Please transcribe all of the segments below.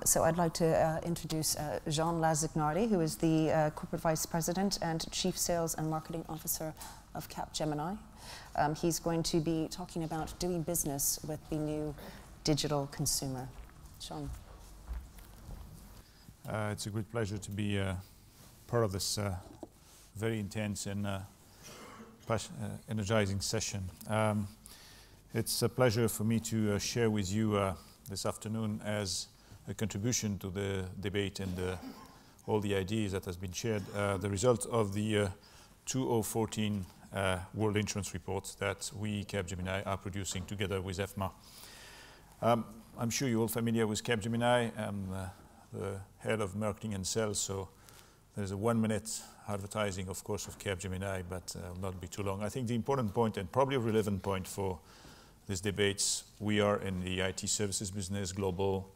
So I'd like to introduce Jean Lassignardie, who is the Corporate Vice President and Chief Sales and Marketing Officer of Capgemini. He's going to be talking about doing business with the new digital consumer. Jean. It's a great pleasure to be part of this very intense and energizing session. It's a pleasure for me to share with you this afternoon as a contribution to the debate and all the ideas that has been shared, the result of the 2014 World Insurance Report that we, Capgemini, are producing together with EFMA. I'm sure you're all familiar with Capgemini. I'm the head of marketing and sales, so there's a 1-minute advertising, of course, of Capgemini, but will not be too long. I think the important point, and probably a relevant point for these debates, we are in the IT services business, global,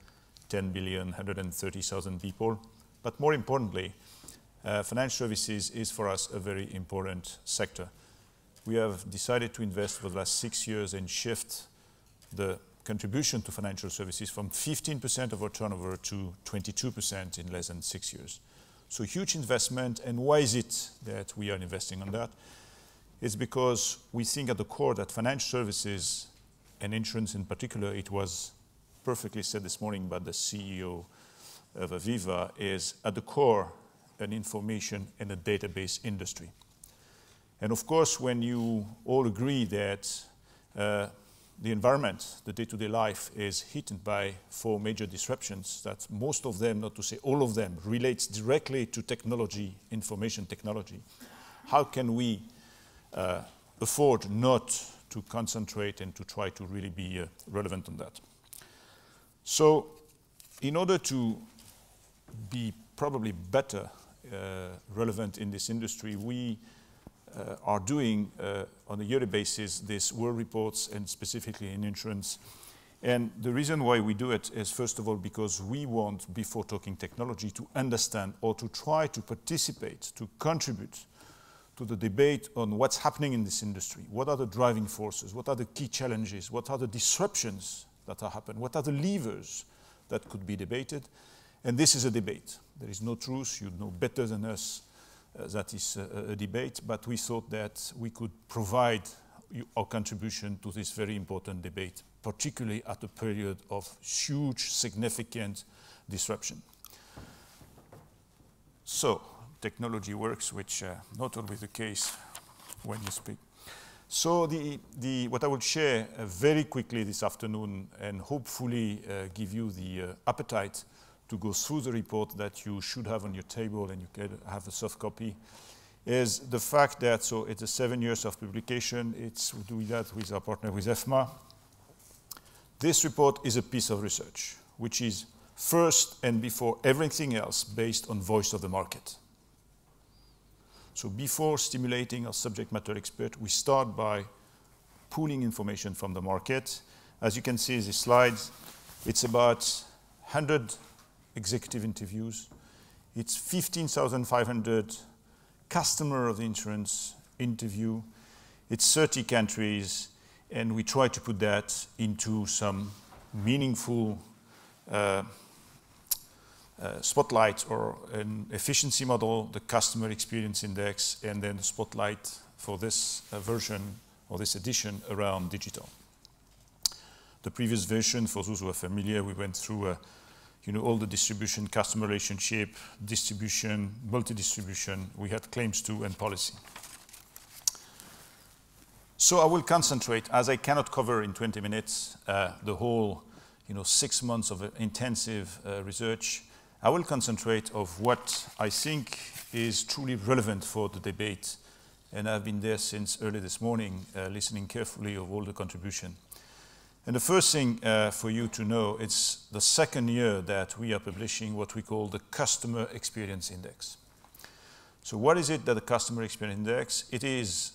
10 billion, 130,000 people. But more importantly, financial services is for us a very important sector. We have decided to invest for the last 6 years and shift the contribution to financial services from 15% of our turnover to 22% in less than 6 years. So huge investment, and why is it that we are investing on that? It's because we think at the core that financial services and insurance in particular, it was perfectly said this morning by the CEO of Aviva, is at the core an information and a database industry. And of course, when you all agree that the environment, the day-to-day life is hit by 4 major disruptions, that most of them, not to say all of them, relates directly to technology, information technology. How can we afford not to concentrate and to try to really be relevant on that? So in order to be probably better relevant in this industry, we are doing on a yearly basis these world reports, and specifically in insurance. And the reason why we do it is, first of all, because we want, before talking technology, to understand or to try to participate, to contribute to the debate on what's happening in this industry. What are the driving forces? What are the key challenges? What are the disruptions that are happening? What are the levers that could be debated? And this is a debate. There is no truth. You know better than us that is a debate, but we thought that we could provide our contribution to this very important debate, particularly at a period of huge, significant disruption. So, technology works, which not always the case when you speak. So what I will share very quickly this afternoon, and hopefully give you the appetite to go through the report that you should have on your table, and you can have a soft copy, is the fact that, so it's 7 years of publication, we do that with our partner, with EFMA. This report is a piece of research, which is first and before everything else based on voice of the market. So before stimulating our subject matter expert, we start by pooling information from the market. As you can see in the slides, it's about 100 executive interviews. It's 15,500 customer of the insurance interview. It's 30 countries, and we try to put that into some meaningful spotlight or an efficiency model, the customer experience index, and then the spotlight for this version or this edition around digital. The previous version, for those who are familiar, we went through all the distribution, customer relationship, distribution, multi-distribution. We had claims to and policy. So I will concentrate, as I cannot cover in 20 minutes the whole 6 months of intensive research. I will concentrate on what I think is truly relevant for the debate. And I've been there since early this morning, listening carefully of all the contribution. And the first thing for you to know, it's the 2nd year that we are publishing what we call the Customer Experience Index. So what is it that the Customer Experience Index? It is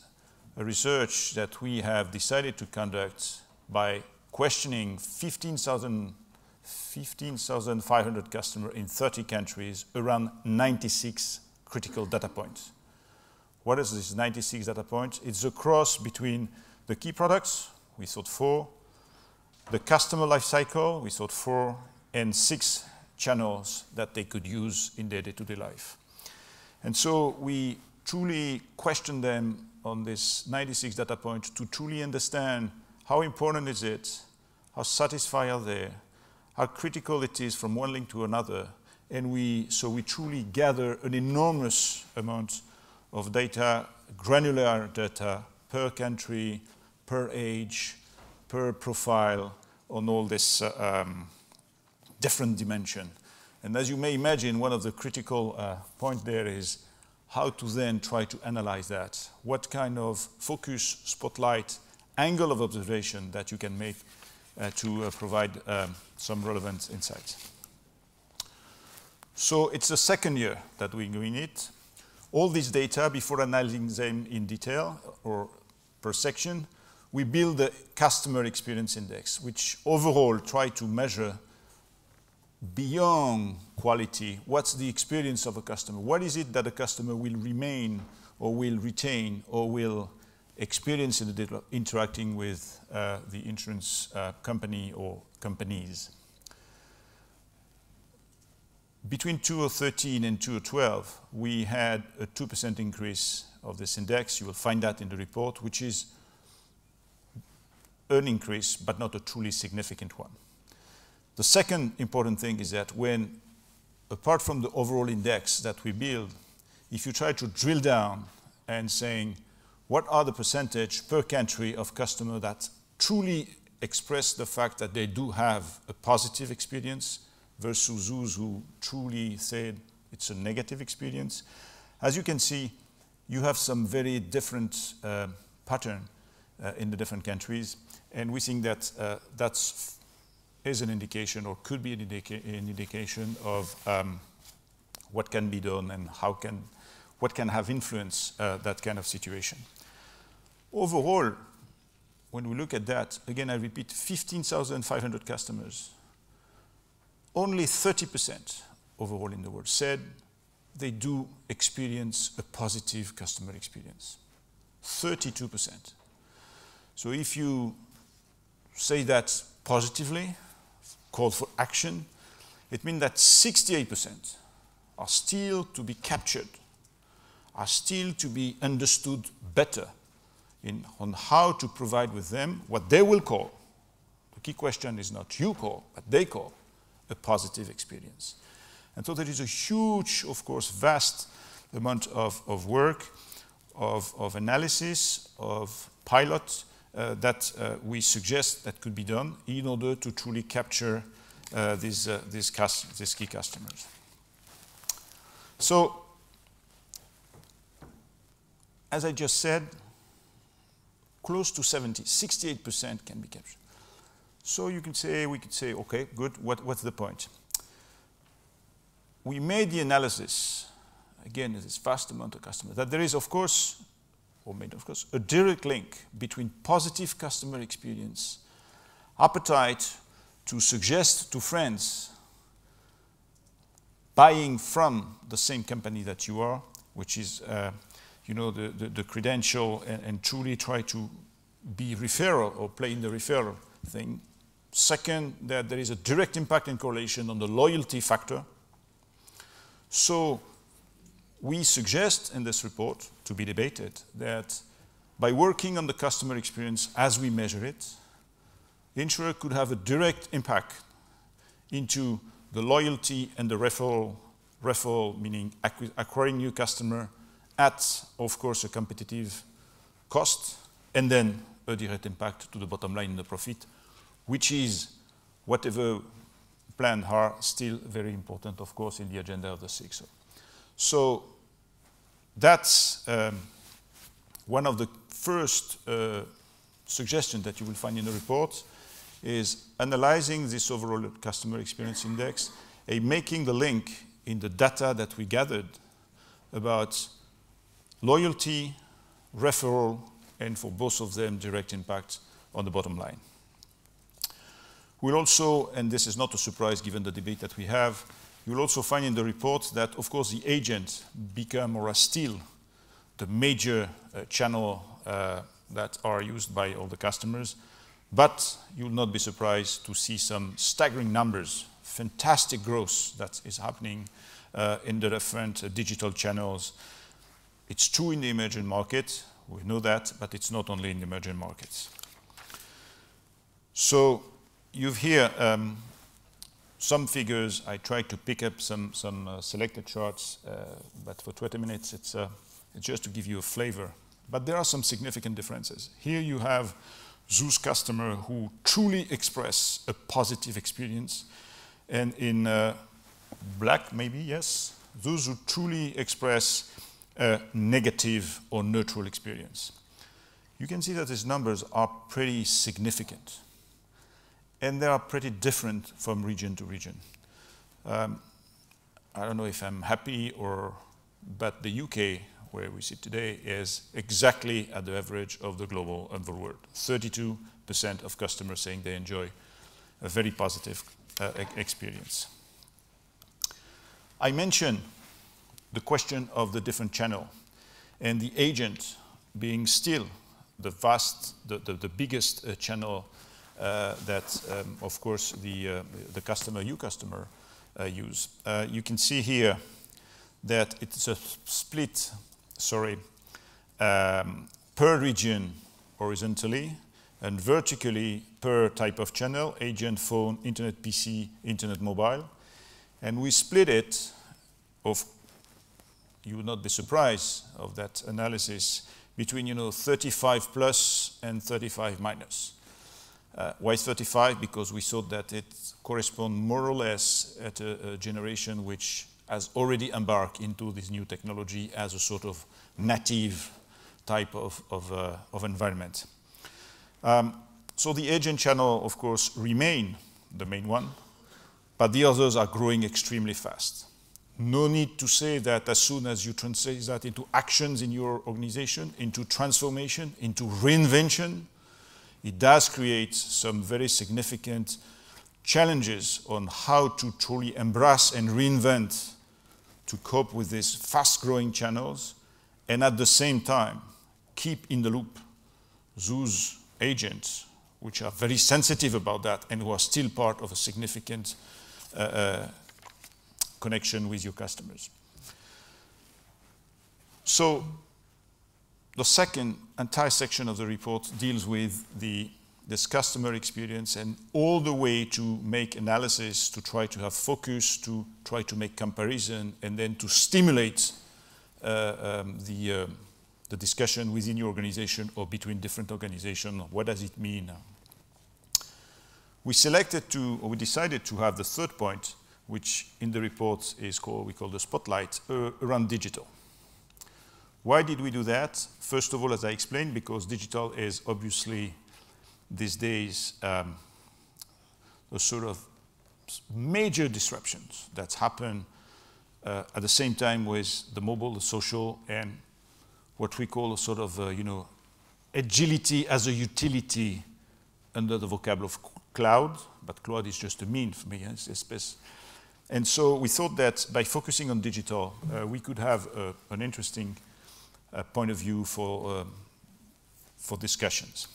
a research that we have decided to conduct by questioning 15,500 customers in 30 countries around 96 critical data points. What is this 96 data points? It's a cross between the key products, we thought 4, the customer life cycle, we thought 4, and 6 channels that they could use in their day-to-day life. And so we truly questioned them on this 96 data points to truly understand how important is it, how satisfied are they, how critical it is from one link to another. And so we truly gather an enormous amount of data, granular data, per country, per age, per profile, on all this different dimension. And as you may imagine, one of the critical points there is how to then try to analyze that. What kind of focus, spotlight, angle of observation that you can make to provide some relevant insights. So it's the second year that we're doing it. All this data, before analyzing them in detail or per section, we build a customer experience index, which overall try to measure beyond quality, what's the experience of a customer? What is it that a customer will remain or will retain or will experience in interacting with the insurance company or companies? Between 2013 and 2012, we had a 2% increase of this index. You will find that in the report, which is an increase, but not a truly significant one. The second important thing is that when, apart from the overall index that we build, if you try to drill down and saying, what are the percentage per country of customers that truly express the fact that they do have a positive experience versus those who truly said it's a negative experience, as you can see, you have some very different pattern in the different countries. And we think that is an indication, or could be an indication of what can be done and what can have influence that kind of situation. Overall, when we look at that, again I repeat, 15,500 customers, only 30% overall in the world said they do experience a positive customer experience. 32%. So if you say that positively, call for action, it means that 68% are still to be captured, are still to be understood better on how to provide with them what they will call, the key question is not you call, but they call, a positive experience. And so there is a huge, of course, vast amount of work, of analysis, of pilot, that we suggest that could be done in order to truly capture these key customers. So, as I just said, close to 68% can be captured. So we could say, okay, good, what's the point? We made the analysis, again, this vast amount of customers, that there is, of course, a direct link between positive customer experience, appetite to suggest to friends buying from the same company that you are, which is the credential, and truly try to be referral or play in the referral thing. Second, that there is a direct impact and correlation on the loyalty factor. So we suggest in this report, to be debated, that by working on the customer experience as we measure it, the insurer could have a direct impact into the loyalty and the referral meaning acquiring new customer at, of course, a competitive cost, and then a direct impact to the bottom line in the profit, which is, whatever plan are, still very important, of course, in the agenda of the CXO. So that's one of the first suggestions that you will find in the report, is analyzing this overall customer experience index and making the link in the data that we gathered about loyalty, referral, and for both of them, direct impact on the bottom line. We'll also, and this is not a surprise given the debate that we have, you'll also find in the report that, of course, the agents become or are still the major channel that are used by all the customers. But you'll not be surprised to see some staggering numbers, fantastic growth that is happening in the different digital channels. It's true in the emerging markets, we know that, but it's not only in the emerging markets. So you've here some figures. I tried to pick up some selected charts, but for 20 minutes it's just to give you a flavor. But there are some significant differences. Here you have those customers who truly express a positive experience, and in black maybe, yes, those who truly express a negative or neutral experience. You can see that these numbers are pretty significant, and they are pretty different from region to region. I don't know if I'm happy but the UK, where we sit today, is exactly at the average of the global and the world. 32% of customers saying they enjoy a very positive experience. I mentioned the question of the different channel, and the agent being still the biggest channel that, of course, the customer use. You can see here that it's a split, per region horizontally, and vertically per type of channel: agent, phone, internet PC, internet mobile. And we split it, you would not be surprised of that analysis, between 35 plus and 35 minus. Why 35? Because we thought that it corresponds more or less at a generation which has already embarked into this new technology as a sort of native type of environment. So the agent channel, of course, remain the main one, but the others are growing extremely fast. No need to say that as soon as you translate that into actions in your organization, into transformation, into reinvention, it does create some very significant challenges on how to truly embrace and reinvent to cope with these fast-growing channels, and at the same time keep in the loop those agents which are very sensitive about that and who are still part of a significant connection with your customers. So the second entire section of the report deals with this customer experience, and all the way to make analysis, to try to have focus, to try to make comparison, and then to stimulate the discussion within your organization or between different organizations. What does it mean? We decided to have the third point, which in the report we call the spotlight, around digital. Why did we do that? First of all, as I explained, because digital is obviously these days a sort of major disruptions that happen at the same time with the mobile, the social, and what we call a sort of agility as a utility under the vocabulary of cloud, but cloud is just a mean for me. And so we thought that by focusing on digital, we could have an interesting point of view for discussions.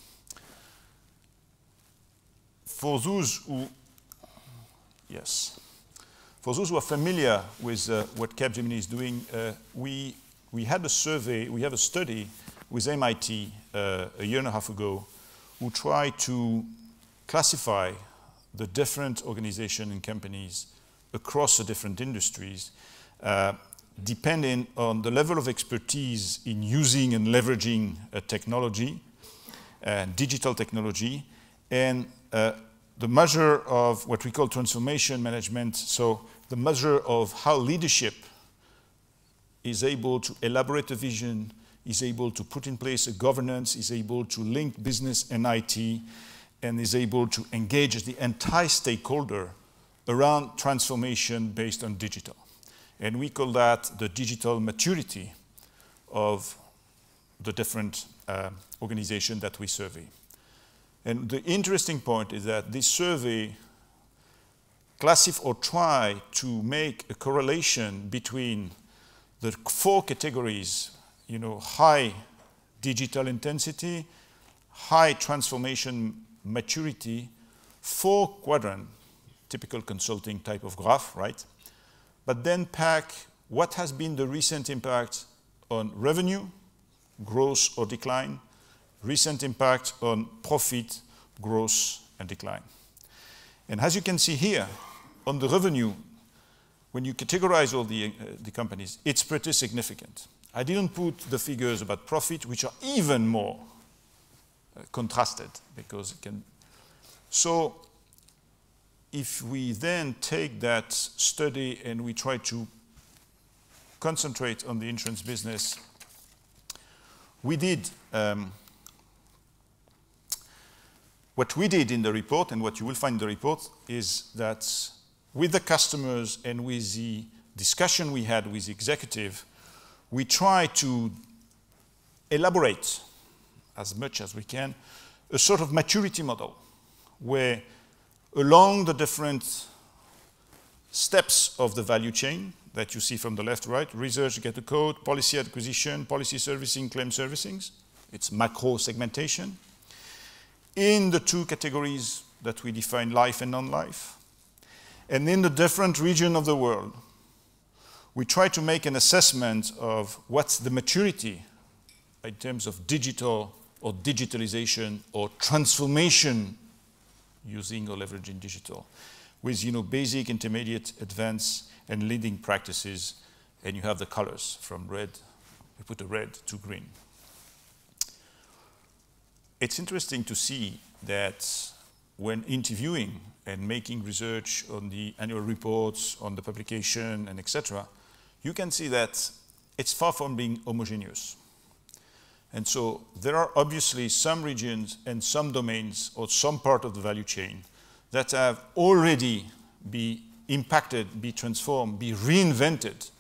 For those who are familiar with what Capgemini is doing, we had a survey, we have a study with MIT a year and a half ago, who tried to classify the different organizations and companies across the different industries, depending on the level of expertise in using and leveraging technology, digital technology, and the measure of what we call transformation management, so the measure of how leadership is able to elaborate a vision, is able to put in place a governance, is able to link business and IT, and is able to engage the entire stakeholder around transformation based on digital. And we call that the digital maturity of the different organizations that we survey. And the interesting point is that this survey try to make a correlation between the 4 categories, high digital intensity, high transformation maturity, 4 quadrants typical consulting type of graph, right? But then pack what has been the recent impact on revenue, growth or decline, recent impact on profit, growth and decline. And as you can see here, on the revenue, when you categorize all the companies, it's pretty significant. I didn't put the figures about profit, which are even more contrasted, because it can. So if we then take that study and we try to concentrate on the insurance business, we did what we did in the report, and what you will find in the report, is that with the customers and with the discussion we had with the executive, we try to elaborate as much as we can a sort of maturity model where along the different steps of the value chain that you see from the left to right, research, get a code, policy acquisition, policy servicing, claim servicing, it's macro segmentation. In the two categories that we define, life and non-life, and in the different regions of the world, we try to make an assessment of what's the maturity in terms of digital or digitalization or transformation using or leveraging digital, with basic, intermediate, advanced, and leading practices, and you have the colors from red, we put a red to green. It's interesting to see that when interviewing and making research on the annual reports, on the publication, and etc., you can see that it's far from being homogeneous. And so there are obviously some regions and some domains or some part of the value chain that have already been impacted, be transformed, be reinvented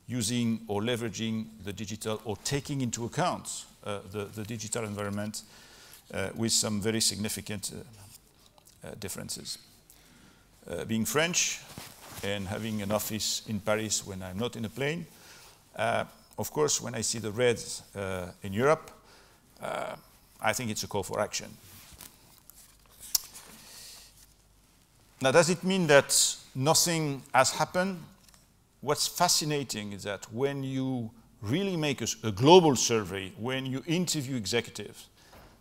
using or leveraging the digital or taking into account the digital environment with some very significant differences. Being French and having an office in Paris when I'm not in a plane, of course, when I see the reds in Europe, I think it's a call for action. Now, does it mean that nothing has happened? What's fascinating is that when you really make a global survey, when you interview executives,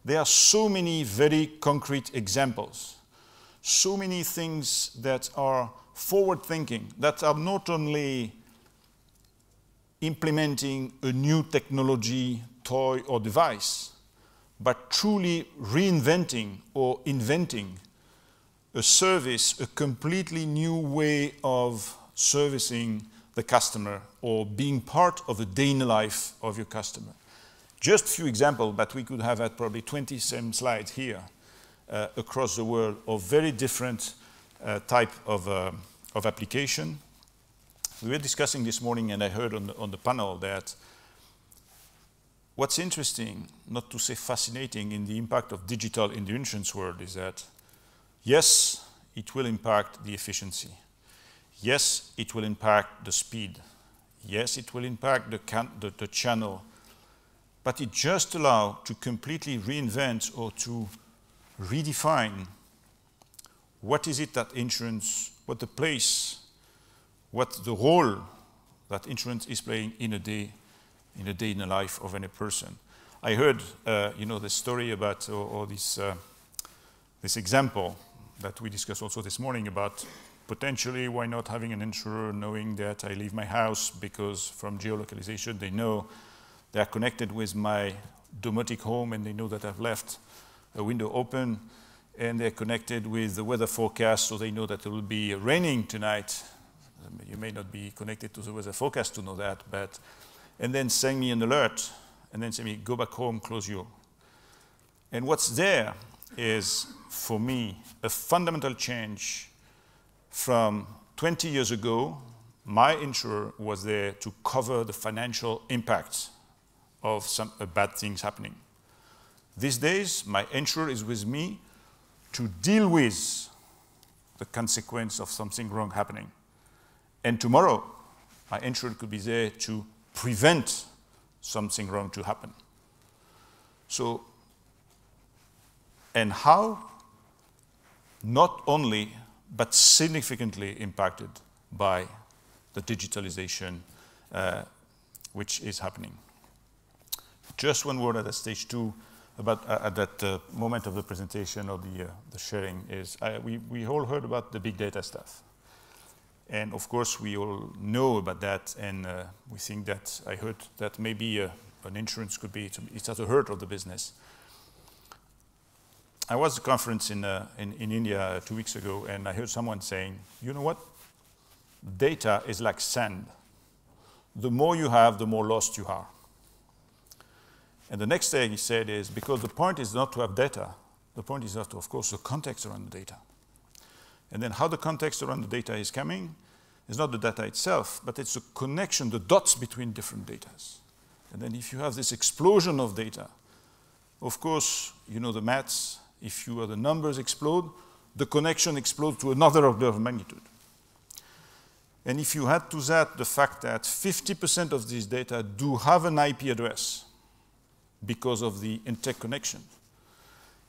there are so many very concrete examples, so many things that are forward-thinking, that are not only implementing a new technology, toy, or device, but truly reinventing or inventing a service, a completely new way of servicing the customer or being part of the day in the life of your customer. Just a few examples, but we could have had probably 20 same slides here across the world of very different type of application. We were discussing this morning, and I heard on the panel that what's interesting, not to say fascinating, in the impact of digital in the insurance world is that, yes, it will impact the efficiency. Yes, it will impact the speed. Yes, it will impact the channel. But it just allows to completely reinvent or to redefine what is it that insurance, what the place, what the role that insurance is playing in a day in the life of any person. I heard, the story about, or this example that we discussed also this morning about potentially why not having an insurer knowing that I leave my house because from geolocalization they know they are connected with my domotic home and they know that I've left a window open, and they're connected with the weather forecast so they know that it will be raining tonight. You may not be connected to the weather forecast to know that, but, and then send me an alert and then say me, go back home, close your. And what's there is, for me, a fundamental change from 20 years ago. My insurer was there to cover the financial impact of some bad things happening. These days, my insurer is with me to deal with the consequence of something wrong happening. And tomorrow, my insurer could be there to prevent something wrong to happen. So, and how? Not only but significantly impacted by the digitalization which is happening. Just one word at the stage 2 about at that moment of the presentation or the sharing is we all heard about the big data stuff. And of course, we all know about that, and we think that I heard that maybe an insurance could be, it's at the heart of the business. I was at a conference in India 2 weeks ago, and I heard someone saying, you know what? Data is like sand. The more you have, the more lost you are. And the next thing he said is, because the point is not to have data, the point is not to, of course, the context around the data. And then how the context around the data is coming is not the data itself, but it's the connection, the dots between different data. And then if you have this explosion of data, of course, you know the maths, if the numbers explode, the connection explodes to another order of magnitude. And if you add to that the fact that 50% of these data do have an IP address because of the interconnection,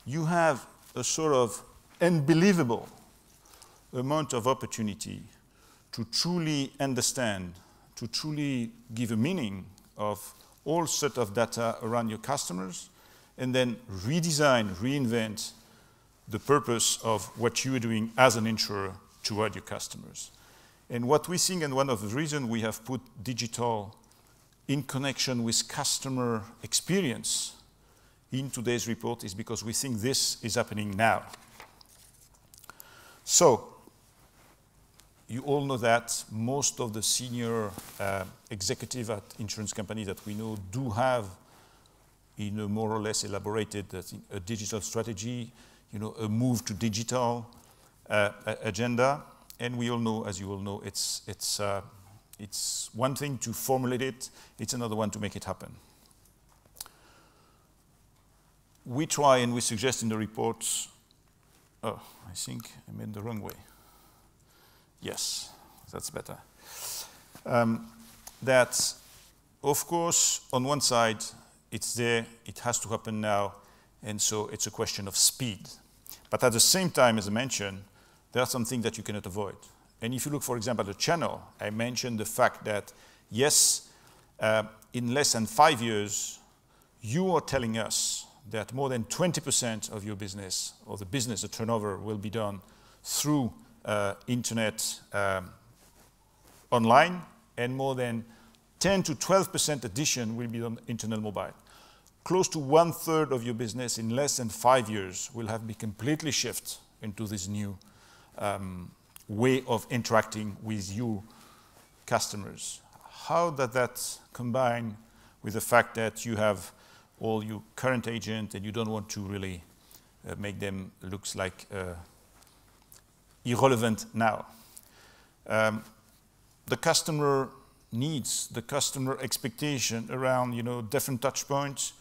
you have a sort of unbelievable amount of opportunity to truly understand, to truly give a meaning of all set of data around your customers, and then redesign, reinvent the purpose of what you are doing as an insurer toward your customers. And what we think, and one of the reasons we have put digital in connection with customer experience in today's report, is because we think this is happening now. So, you all know that most of the senior executives at insurance companies that we know do have, in a more or less elaborated a digital strategy, you know, a move to digital agenda. And we all know, as you all know, it's one thing to formulate it, it's another one to make it happen. We try and we suggest in the reports, oh, I think I made the wrong way. Yes, that's better. That, of course, on one side, it's there, it has to happen now, and so it's a question of speed. But at the same time, as I mentioned, there are some things that you cannot avoid. And if you look, for example, at the channel, I mentioned the fact that, yes, in less than 5 years, you are telling us that more than 20% of your business, or the business, the turnover, will be done through internet online, and more than 10 to 12% addition will be on internet mobile. Close to 1/3 of your business in less than 5 years will have been completely shifted into this new way of interacting with you customers. How does that combine with the fact that you have all your current agents and you don't want to really make them look like irrelevant now? The customer needs, the customer expectation around, you know, different touch points,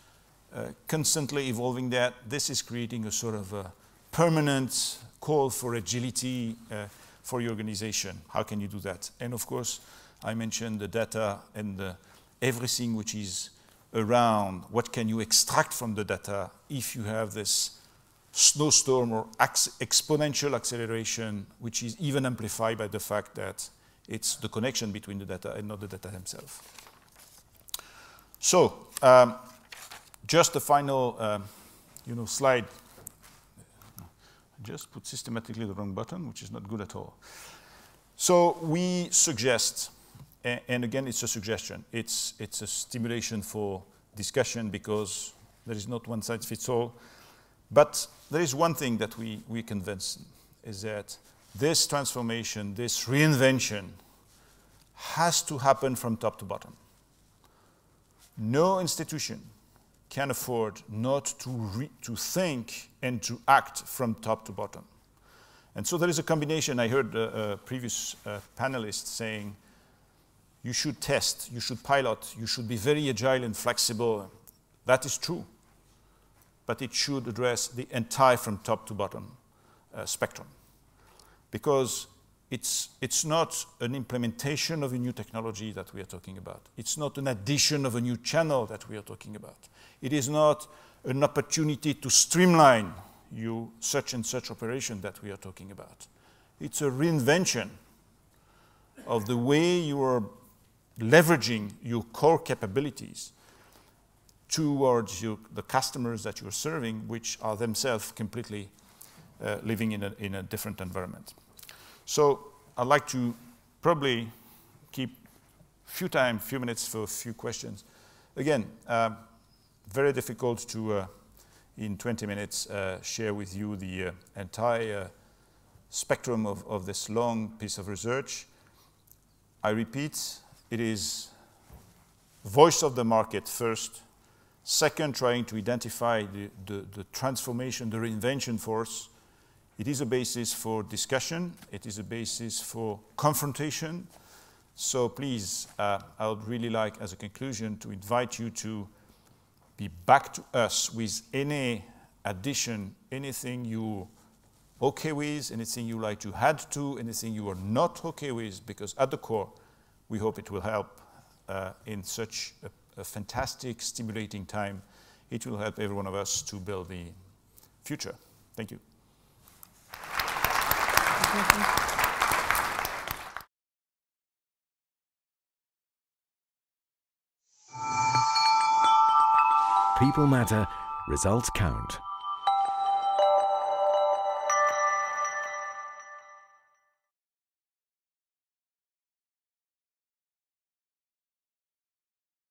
constantly evolving that. This is creating a sort of a permanent call for agility for your organization. How can you do that? And of course, I mentioned the data and everything which is around what can you extract from the data if you have this snowstorm or exponential acceleration, which is even amplified by the fact that it's the connection between the data and not the data themselves. So, just the final slide. I just put systematically the wrong button, which is not good at all. So we suggest, and again, it's a suggestion. It's a stimulation for discussion because there is not one size fits all. But there is one thing that we convinced is that this transformation, this reinvention has to happen from top to bottom. No institution can afford not to think and to act from top to bottom. And so there is a combination. I heard a previous panelist saying, you should test, you should pilot, you should be very agile and flexible. That is true. But it should address the entire from top to bottom spectrum. Because it's not an implementation of a new technology that we are talking about. It's not an addition of a new channel that we are talking about. It is not an opportunity to streamline such and such operation that we are talking about. It's a reinvention of the way you are leveraging your core capabilities towards the customers that you're serving, which are themselves completely living in a different environment. So I'd like to probably keep few minutes for a few questions. Again, very difficult to, in 20 minutes, share with you the entire spectrum of this long piece of research. I repeat, it is voice of the market first. Second, trying to identify the transformation, the reinvention force. It is a basis for discussion. It is a basis for confrontation. So please, I would really like, as a conclusion, to invite you to be back to us with any addition, anything you're okay with, anything you like to add to, anything you are not okay with, because at the core, we hope it will help in such a fantastic, stimulating time. It will help every one of us to build the future. Thank you. People matter, results count.